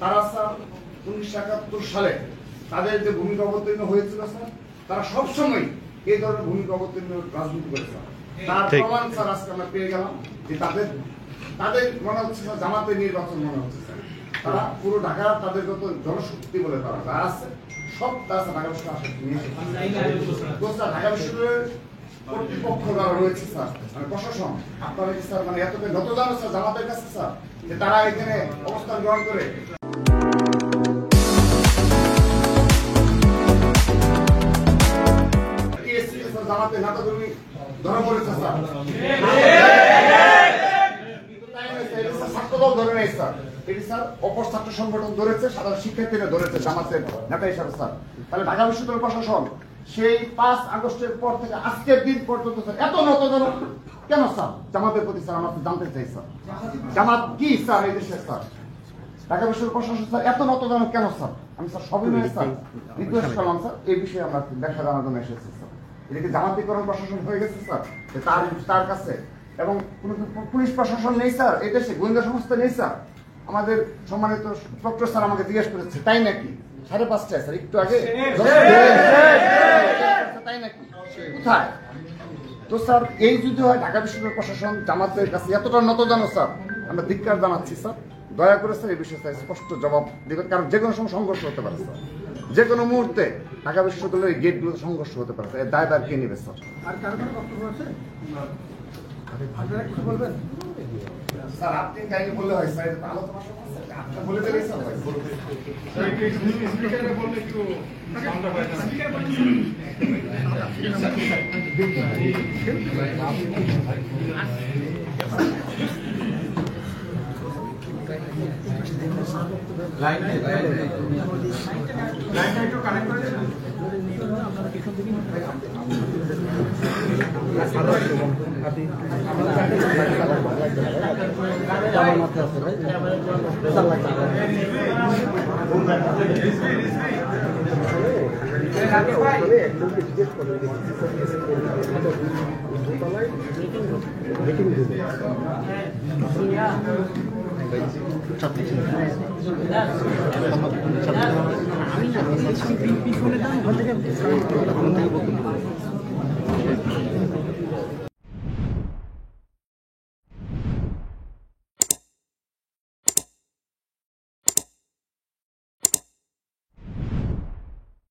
তারা স্যার 1971 সালে তাদের যে ভূমিকা অবতীর্ণ হয়েছিল স্যার, তারা সবসময় এই ধরনের ভূমিকা অবতীর্ণ রাজনীতি করেছে। তার প্রমাণ স্যার আজকে আমরা পেয়ে গেলাম যে তাদের মনে হচ্ছে স্যার জামাতের নির্বাচন মনে হচ্ছে স্যার। তারা পুরো ঢাকা তাদের যত জনশক্তি বলে তারা যা আছে সব তারা ঢাকা বিশ্ববিদ্যালয় নিয়ে এসেছে। ঢাকা বিশ্ববিদ্যালয়ের কর্তৃপক্ষ যারা রয়েছে স্যার, মানে প্রশাসন, আপনারা কি স্যার মানে এতটা নতজানো স্যার জামাতের কাছে স্যার যে তারা এখানে অবস্থান গ্রহণ করে জামাতের নেতাকর্মী ধরা পড়েছে স্যার, ছাত্রদল ধরে নেই স্যার, এটি স্যার অপর ছাত্র সংগঠন ধরেছে, সাধারণ শিক্ষার্থীরা ধরেছে জামাতের নেতা হিসাবে স্যার। তাহলে ঢাকা বিশ্ববিদ্যালয় প্রশাসন সেই 5 আগস্টের পর থেকে আজকের দিন পর্যন্ত স্যার এত নতজানক কেন স্যার জামাতের প্রতি স্যার আমরা জানতে চাই স্যার, জামাত কি স্যার এই দেশের স্যার, ঢাকা বিশ্ববিদ্যালয় প্রশাসন স্যার এত নতজানক কেন স্যার? আমি স্যার সবই মিলে স্যার রিকোয়েস্ট করলাম স্যার এই বিষয়ে আমরা ব্যাখ্যা জানার জন্য এসেছি স্যার। এদিকে জামাতিকরণ প্রশাসন হয়ে গেছে স্যার তার কাছে, এবং কোন পুলিশ প্রশাসন নেই স্যার এই দেশে, গোয়েন্দা সংস্থা নেই স্যার। আমাদের সম্মানিত প্রক্টর স্যার আমাকে জিজ্ঞেস করেছে তাই নাকি 5:30 স্যার একটু আগে, তাই নাকি কোথায়? তো স্যার এই যদি হয় ঢাকা বিশ্ববিদ্যালয় প্রশাসন জামাতের কাছে এতটা নতজানো স্যার, আমরা ধিক্কার জানাচ্ছি স্যার। দয়া করে স্যার এই বিষয়ে স্পষ্ট জবাব দেবেন, কারণ যে কোনো সময় সংঘর্ষ হতে পারে স্যার, যে কোনো মুহূর্তে ঢাকা বিশ্ববিদ্যালয়ের গেটগুলোতে সংঘর্ষ হতে পারে স্যার। এর দায়ভার কে নেবে স্যার? আর কারো কোনো বক্তব্য আছে? আপনারা কিছু বলবেন? স্যার আপনি কাইন্ডলি বললে হয় স্যার, এটা আলোচনা আপনি বলে দিলেই স্যার হয়। স্পিকারে বললে একটু সাউন্ডটা হয় না। লাইনটা একটু কানেক্ট করে দেন। পিছনে দাম ওখান থেকে